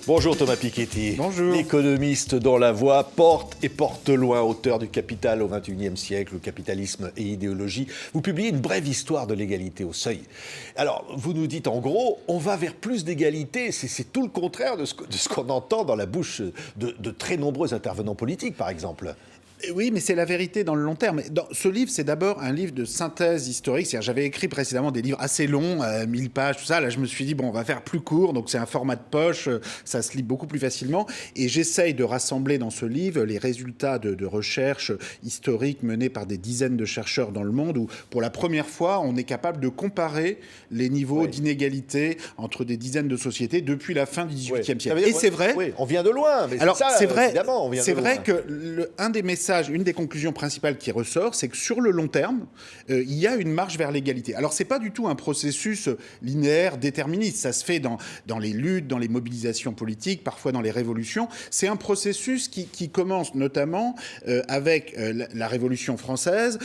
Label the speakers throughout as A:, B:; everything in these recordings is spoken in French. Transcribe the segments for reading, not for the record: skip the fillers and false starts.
A: Bonjour Thomas Piketty.
B: Bonjour.
A: L'économiste dont la voix porte et porte loin, auteur du Capital au XXIe siècle, le capitalisme et idéologie. Vous publiez une brève histoire de l'égalité au seuil. Alors, vous nous dites en gros, on va vers plus d'égalité. C'est tout le contraire de ce qu'on entend dans la bouche de très nombreux intervenants politiques, par exemple.
B: Oui, mais c'est la vérité dans le long terme. Ce livre, c'est d'abord un livre de synthèse historique. C'est-à-dire, j'avais écrit précédemment des livres assez longs, 1000 pages, tout ça. Là, je me suis dit, bon, on va faire plus court. Donc, c'est un format de poche. Ça se lit beaucoup plus facilement. Et j'essaye de rassembler dans ce livre les résultats de recherches historiques menées par des dizaines de chercheurs dans le monde où, pour la première fois, on est capable de comparer les niveaux d'inégalité entre des dizaines de sociétés depuis la fin du XVIIIe siècle. Et c'est vrai.
A: Oui, on vient de loin. Mais
B: alors,
A: c'est vrai, évidemment, on vient de loin.
B: C'est vrai que un des messages, une des conclusions principales qui ressort, c'est que sur le long terme, il y a une marche vers l'égalité. Alors, c'est pas du tout un processus linéaire, déterministe. Ça se fait dans les luttes, dans les mobilisations politiques, parfois dans les révolutions. C'est un processus qui commence notamment avec la Révolution française,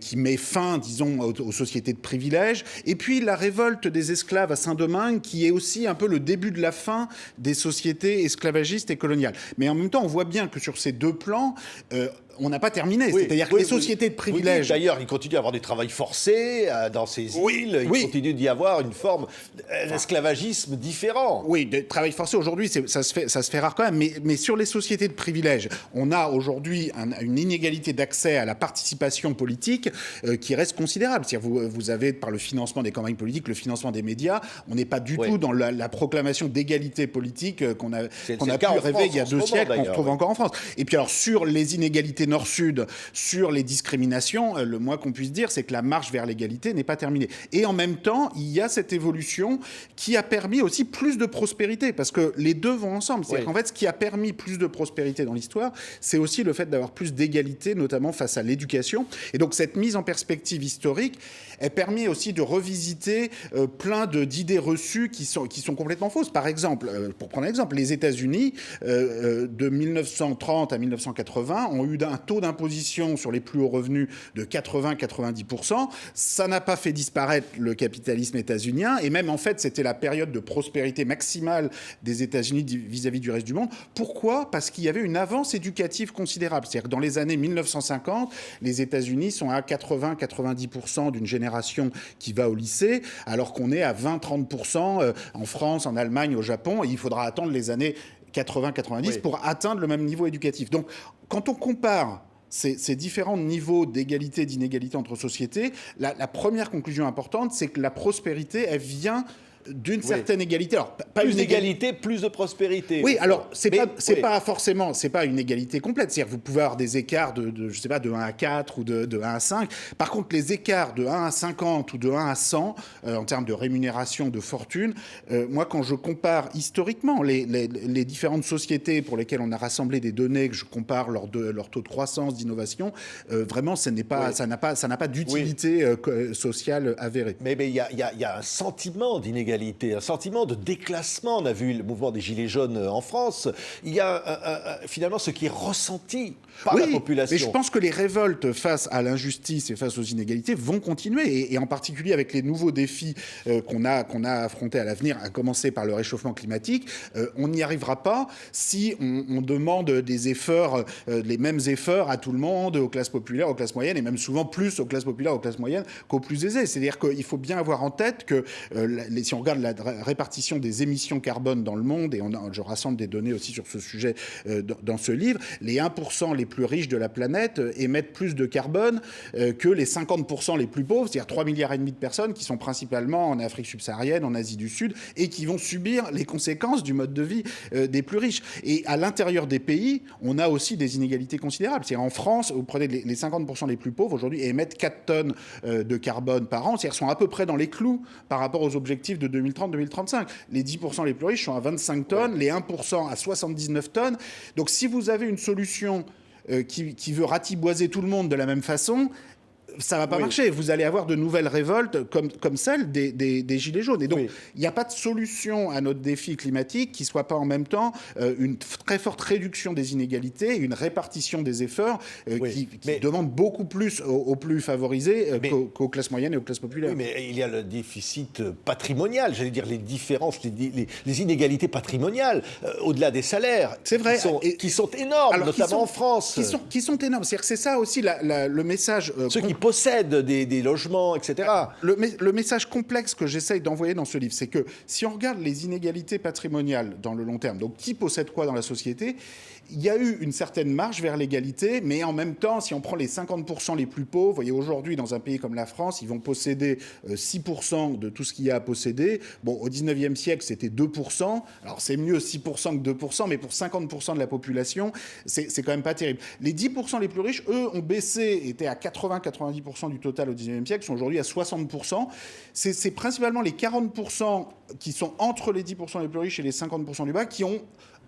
B: qui met fin, disons, aux sociétés de privilèges, et puis la révolte des esclaves à Saint-Domingue, qui est aussi un peu le début de la fin des sociétés esclavagistes et coloniales. Mais en même temps, on voit bien que sur ces deux plans, on n'a pas terminé. C'est-à-dire que les sociétés de privilèges...
A: D'ailleurs, il continue à y avoir des travaux forcés dans ces îles. Il continue d'y avoir une forme d'esclavagisme différent.
B: Oui, de travail forcé, aujourd'hui, ça se fait rare quand même. Mais sur les sociétés de privilèges, on a aujourd'hui une inégalité d'accès à la participation politique qui reste considérable. C'est-à-dire vous avez, par le financement des campagnes politiques, le financement des médias, on n'est pas du tout dans la proclamation d'égalité politique qu'on a pu rêver il y a 2 siècles, qu'on retrouve encore en France. Et puis alors, sur les inégalités nord-sud, sur les discriminations, le moins qu'on puisse dire, c'est que la marche vers l'égalité n'est pas terminée. Et en même temps, il y a cette évolution qui a permis aussi plus de prospérité, parce que les deux vont ensemble. C'est-à-dire qu'en fait, ce qui a permis plus de prospérité dans l'histoire, c'est aussi le fait d'avoir plus d'égalité, notamment face à l'éducation. Et donc, cette mise en perspective historique, elle permet aussi de revisiter plein d'idées reçues qui sont complètement fausses. Par exemple, pour prendre un exemple, les États-Unis, de 1930 à 1980, ont eu un taux d'imposition sur les plus hauts revenus de 80-90%. Ça n'a pas fait disparaître le capitalisme états-unien. Et même, en fait, c'était la période de prospérité maximale des États-Unis vis-à-vis du reste du monde. Pourquoi ? Parce qu'il y avait une avance éducative considérable. C'est-à-dire que dans les années 1950, les États-Unis sont à 80-90% d'une génération qui va au lycée, alors qu'on est à 20-30% en France, en Allemagne, au Japon. Et il faudra attendre les années 80-90 pour atteindre le même niveau éducatif. Donc, quand on compare ces différents niveaux d'égalité et d'inégalité entre sociétés, la première conclusion importante, c'est que la prospérité, elle vient d'une certaine égalité. Alors, pas
A: plus
B: une
A: d'égalité, plus de prospérité.
B: Oui, alors, c'est pas forcément, c'est pas une égalité complète. C'est-à-dire que vous pouvez avoir des écarts je sais pas, de 1 à 4 ou de 1 à 5. Par contre, les écarts de 1 à 50 ou de 1 à 100, en termes de rémunération, de fortune, moi, quand je compare historiquement les différentes sociétés pour lesquelles on a rassemblé des données, que je compare leur taux de croissance, d'innovation, vraiment, ça n'a pas d'utilité sociale avérée.
A: Mais il y a un sentiment d'inégalité, un sentiment de déclassement. On a vu le mouvement des Gilets jaunes en France. Il y a finalement ce qui est ressenti par la population.
B: Mais je pense que les révoltes face à l'injustice et face aux inégalités vont continuer. Et en particulier avec les nouveaux défis qu'on a affrontés à l'avenir, à commencer par le réchauffement climatique, on n'y arrivera pas si on demande des efforts, les mêmes efforts à tout le monde, aux classes populaires, aux classes moyennes, et même souvent plus aux classes populaires, aux classes moyennes qu'aux plus aisées. C'est-à-dire qu'il faut bien avoir en tête que si on regarde la répartition des émissions carbone dans le monde, et je rassemble des données aussi sur ce sujet dans ce livre, les 1% les plus riches de la planète émettent plus de carbone que les 50% les plus pauvres, c'est-à-dire 3,5 milliards de personnes qui sont principalement en Afrique subsaharienne, en Asie du Sud, et qui vont subir les conséquences du mode de vie des plus riches. Et à l'intérieur des pays, on a aussi des inégalités considérables. C'est-à-dire en France, vous prenez les 50% les plus pauvres, aujourd'hui, émettent 4 tonnes de carbone par an, c'est-à-dire sont à peu près dans les clous par rapport aux objectifs de 2030-2035. Les 10% les plus riches sont à 25 tonnes, les 1% à 79 tonnes. Donc si vous avez une solution qui veut ratiboiser tout le monde de la même façon, ça ne va pas
A: Oui.
B: marcher. Vous allez avoir de nouvelles révoltes comme celle des Gilets jaunes. Et donc, il n'y a pas de solution à notre défi climatique qui ne soit pas en même temps une très forte réduction des inégalités, une répartition des efforts qui demande beaucoup plus aux plus favorisés qu'aux classes moyennes et aux classes populaires.
A: Oui, mais il y a le déficit patrimonial, j'allais dire les différences, les inégalités patrimoniales, au-delà des salaires.
B: C'est vrai.
A: Qui sont énormes, notamment en France.
B: Qui sont énormes. C'est-à-dire que c'est ça aussi le message...
A: Ceux qui possèdent des logements, etc.
B: Le message complexe que j'essaye d'envoyer dans ce livre, c'est que si on regarde les inégalités patrimoniales dans le long terme, donc qui possède quoi dans la société, il y a eu une certaine marche vers l'égalité, mais en même temps, si on prend les 50% les plus pauvres, vous voyez, aujourd'hui, dans un pays comme la France, ils vont posséder 6% de tout ce qu'il y a à posséder. Bon, au 19e siècle, c'était 2%. Alors, c'est mieux 6% que 2%, mais pour 50% de la population, c'est quand même pas terrible. Les 10% les plus riches, eux, ont baissé, étaient à 80-90% du total au 19e siècle, sont aujourd'hui à 60%. C'est principalement les 40% qui sont entre les 10% les plus riches et les 50% du bas qui ont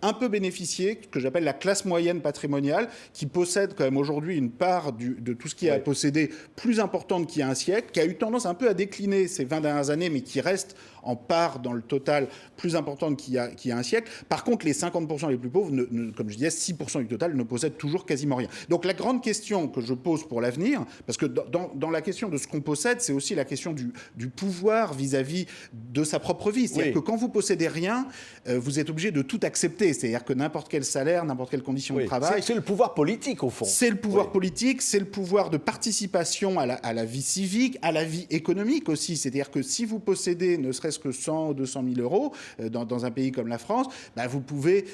B: un peu bénéficié, que j'appelle la classe moyenne patrimoniale, qui possède quand même aujourd'hui une part de tout ce qui est à posséder plus importante qu'il y a un siècle, qui a eu tendance un peu à décliner ces 20 dernières années, mais qui reste en part dans le total plus importante qu'il y a un siècle. Par contre, les 50% les plus pauvres, comme je disais, 6% du total, ne possèdent toujours quasiment rien. Donc la grande question que je pose pour l'avenir, parce que dans la question de ce qu'on possède, c'est aussi la question du pouvoir vis-à-vis de sa propre vie. C'est-à-dire que quand vous possédez rien, vous êtes obligé de tout accepter. C'est-à-dire que n'importe quel salaire, n'importe quelle condition de travail...
A: C'est le pouvoir politique, au fond.
B: C'est le pouvoir politique, c'est le pouvoir de participation à la vie civique, à la vie économique aussi. C'est-à-dire que si vous possédez ne serait-ce que 100 ou 200 000 euros dans un pays comme la France, vous pouvez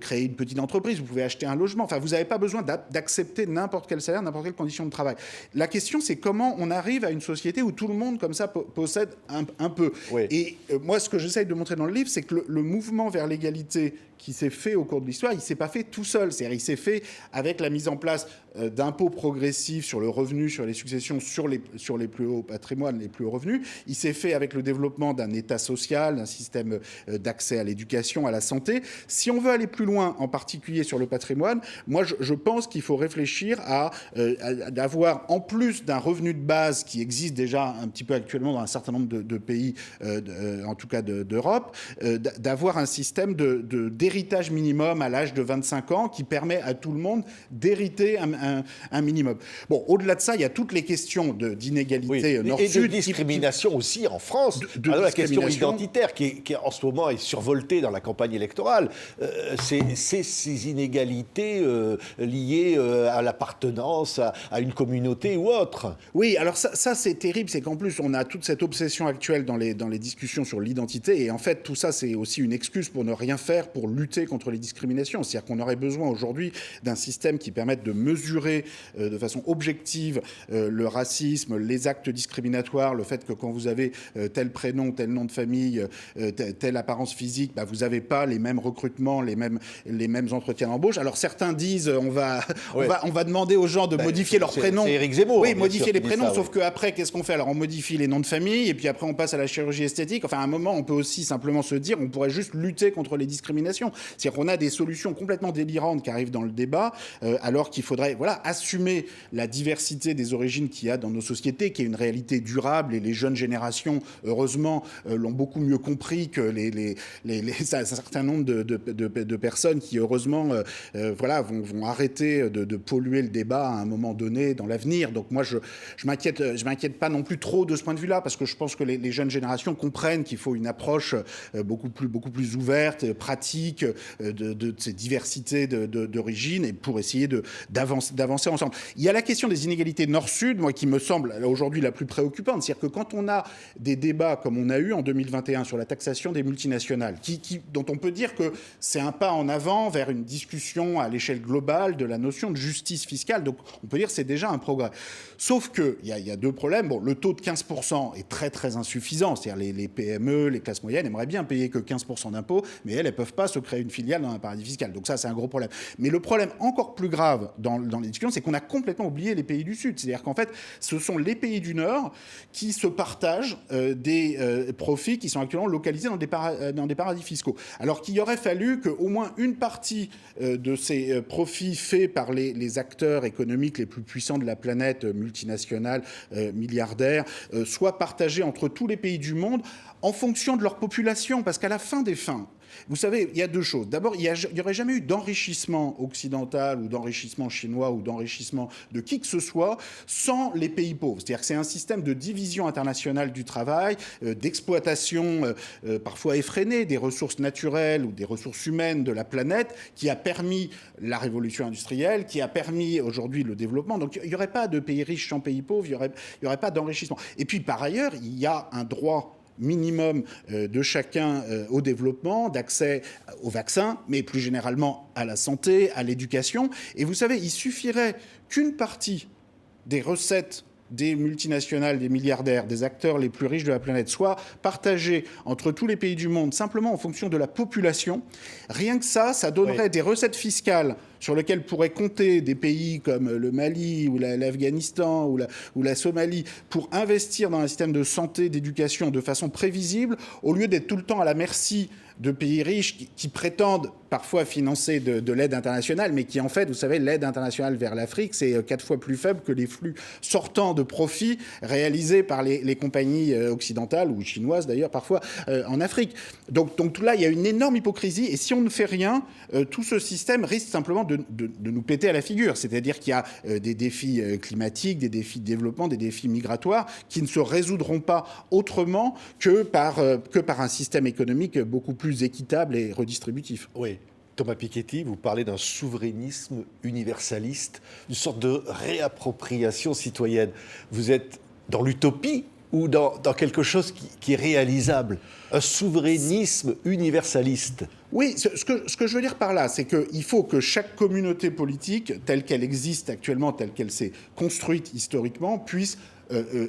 B: créer une petite entreprise, vous pouvez acheter un logement. Enfin, vous n'avez pas besoin d'accepter n'importe quel salaire, n'importe quelle condition de travail. La question, c'est comment on arrive à une société où tout le monde, comme ça, possède un peu. Et moi, ce que j'essaye de montrer dans le livre, c'est que le mouvement vers l'égalité qui s'est fait au cours de l'histoire, il ne s'est pas fait tout seul. C'est-à-dire il s'est fait avec la mise en place d'impôts progressifs sur le revenu, sur les successions, sur les plus hauts patrimoines, les plus hauts revenus. Il s'est fait avec le développement d'un État social, d'un système d'accès à l'éducation, à la santé. Si on veut aller plus loin, en particulier sur le patrimoine, moi, je pense qu'il faut réfléchir à d'avoir, en plus d'un revenu de base qui existe déjà un petit peu actuellement dans un certain nombre de pays, en tout cas d'Europe, d'avoir un système d'héritage minimum à l'âge de 25 ans qui permet à tout le monde d'hériter un minimum. Bon, au-delà de ça, il y a toutes les questions d'inégalité nord-sud.
A: Et de discrimination aussi en France. La question identitaire qui en ce moment est survoltée dans la campagne électorale, c'est ces inégalités liées à l'appartenance à une communauté ou autre.
B: Oui, alors ça c'est terrible, c'est qu'en plus on a toute cette obsession actuelle dans les discussions sur l'identité, et en fait tout ça c'est aussi une excuse pour ne rien faire pour lutter contre les discriminations. C'est-à-dire qu'on aurait besoin aujourd'hui d'un système qui permette de mesurer de façon objective le racisme, les actes discriminatoires, le fait que quand vous avez tel prénom, tel nom de famille, telle apparence physique, vous n'avez pas les mêmes recrutements, les mêmes entretiens d'embauche. Alors certains disent on va demander aux gens de modifier leur prénom.
A: C'est Éric Zemmour.
B: Oui, modifier les prénoms, sauf qu'après, qu'est-ce qu'on fait? Alors on modifie les noms de famille, et puis après on passe à la chirurgie esthétique. Enfin, à un moment, on peut aussi simplement se dire on pourrait juste lutter contre les discriminations. C'est-à-dire qu'on a des solutions complètement délirantes qui arrivent dans le débat, alors qu'il faudrait assumer la diversité des origines qu'il y a dans nos sociétés, qui est une réalité durable, et les jeunes générations, heureusement, l'ont beaucoup mieux compris que un certain nombre de personnes qui, heureusement, vont arrêter de polluer le débat à un moment donné dans l'avenir. Donc moi, je m'inquiète pas non plus trop de ce point de vue-là, parce que je pense que les jeunes générations comprennent qu'il faut une approche beaucoup plus ouverte, pratique de ces diversités d'origine, et pour essayer d'avancer ensemble. Il y a la question des inégalités nord-sud, moi, qui me semble aujourd'hui la plus préoccupante. C'est-à-dire que quand on a des débats comme on a eu en 2021 sur la taxation des multinationales, dont on peut dire que c'est un pas en avant vers une discussion à l'échelle globale de la notion de justice fiscale, donc on peut dire que c'est déjà un progrès. Sauf qu'il y a deux problèmes. Bon, le taux de 15% est très très insuffisant, c'est-à-dire les PME, les classes moyennes aimeraient bien payer que 15% d'impôts, mais elles ne peuvent pas se créer une filiale dans un paradis fiscal. Donc ça, c'est un gros problème. Mais le problème encore plus grave dans dans les discussions, c'est qu'on a complètement oublié les pays du Sud. C'est-à-dire qu'en fait, ce sont les pays du Nord qui se partagent des profits qui sont actuellement localisés dans des paradis fiscaux. Alors qu'il aurait fallu qu'au moins une partie de ces profits faits par les acteurs économiques les plus puissants de la planète, multinationales, milliardaires, soit partagée entre tous les pays du monde en fonction de leur population. Parce qu'à la fin des fins, vous savez, il y a deux choses. D'abord, il n'y aurait jamais eu d'enrichissement occidental ou d'enrichissement chinois ou d'enrichissement de qui que ce soit sans les pays pauvres. C'est-à-dire que c'est un système de division internationale du travail, d'exploitation parfois effrénée des ressources naturelles ou des ressources humaines de la planète qui a permis la révolution industrielle, qui a permis aujourd'hui le développement. Donc il n'y aurait pas de pays riches sans pays pauvres, il n'y aurait pas d'enrichissement. Et puis par ailleurs, il y a un droit minimum de chacun au développement, d'accès aux vaccins, mais plus généralement à la santé, à l'éducation. Et vous savez, il suffirait qu'une partie des recettes des multinationales, des milliardaires, des acteurs les plus riches de la planète soit partagée entre tous les pays du monde simplement en fonction de la population. Rien que ça donnerait des recettes fiscales sur lesquelles pourraient compter des pays comme le Mali ou l'Afghanistan ou la Somalie pour investir dans un système de santé, d'éducation de façon prévisible, au lieu d'être tout le temps à la merci de pays riches qui prétendent parfois financer de l'aide internationale, mais qui en fait, vous savez, l'aide internationale vers l'Afrique, c'est 4 fois plus faible que les flux sortants de profits réalisés par les compagnies occidentales, ou chinoises d'ailleurs parfois, en Afrique. Donc là, il y a une énorme hypocrisie, et si on ne fait rien, tout ce système risque simplement de nous péter à la figure. C'est-à-dire qu'il y a des défis climatiques, des défis de développement, des défis migratoires, qui ne se résoudront pas autrement que par un système économique beaucoup plus équitable et redistributif.
A: Oui. Thomas Piketty, vous parlez d'un souverainisme universaliste, une sorte de réappropriation citoyenne. Vous êtes dans l'utopie ou dans quelque chose qui est réalisable? Un souverainisme universaliste.
B: Oui, ce que je veux dire par là, c'est qu'il faut que chaque communauté politique, telle qu'elle existe actuellement, telle qu'elle s'est construite historiquement, puisse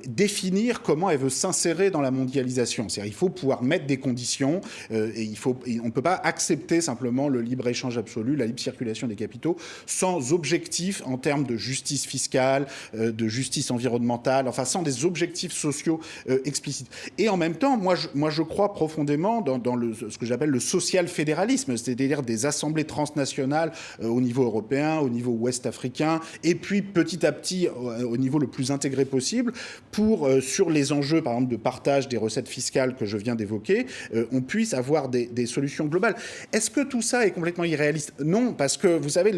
B: définir comment elle veut s'insérer dans la mondialisation. C'est-à-dire il faut pouvoir mettre des conditions et on ne peut pas accepter simplement le libre-échange absolu, la libre circulation des capitaux, sans objectifs en termes de justice fiscale, de justice environnementale, enfin sans des objectifs sociaux explicites. Et en même temps, moi je crois profondément dans ce que j'appelle le social-fédéralisme, c'est-à-dire des assemblées transnationales au niveau européen, au niveau ouest-africain, et puis petit à petit au niveau le plus intégré possible, pour, sur les enjeux, par exemple, de partage des recettes fiscales que je viens d'évoquer, on puisse avoir des solutions globales. Est-ce que tout ça est complètement irréaliste? Non, parce que, vous savez,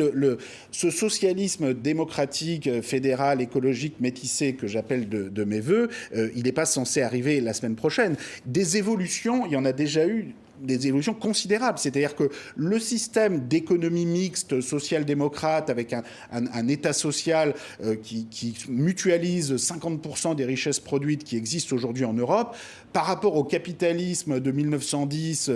B: ce socialisme démocratique, fédéral, écologique, métissé, que j'appelle de mes voeux, il n'est pas censé arriver la semaine prochaine. Des évolutions, il y en a déjà eu, des évolutions considérables. C'est-à-dire que le système d'économie mixte social-démocrate avec un État social qui mutualise 50% des richesses produites qui existent aujourd'hui en Europe, par rapport au capitalisme de 1910,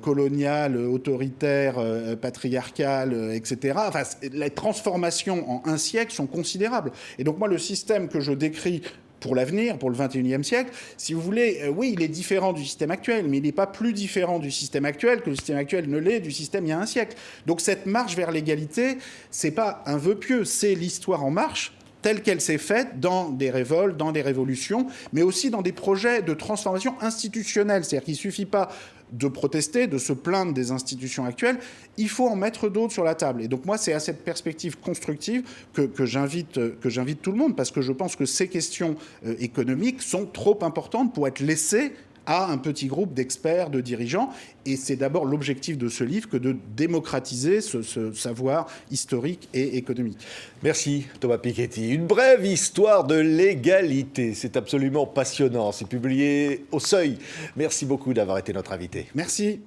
B: colonial, autoritaire, patriarcal, etc., enfin, les transformations en un siècle sont considérables. Et donc moi, le système que je décris pour l'avenir, pour le XXIe siècle, si vous voulez, oui, il est différent du système actuel, mais il n'est pas plus différent du système actuel que le système actuel ne l'est du système il y a un siècle. Donc cette marche vers l'égalité, c'est pas un vœu pieux, c'est l'histoire en marche, telle qu'elle s'est faite dans des révoltes, dans des révolutions, mais aussi dans des projets de transformation institutionnelle. C'est-à-dire qu'il ne suffit pas de protester, de se plaindre des institutions actuelles, il faut en mettre d'autres sur la table. Et donc moi, c'est à cette perspective constructive que j'invite tout le monde, parce que je pense que ces questions économiques sont trop importantes pour être laissées à un petit groupe d'experts, de dirigeants. Et c'est d'abord l'objectif de ce livre que de démocratiser ce savoir historique et économique.
A: Merci Thomas Piketty. Une brève histoire de l'égalité. C'est absolument passionnant. C'est publié au Seuil. Merci beaucoup d'avoir été notre invité.
B: Merci.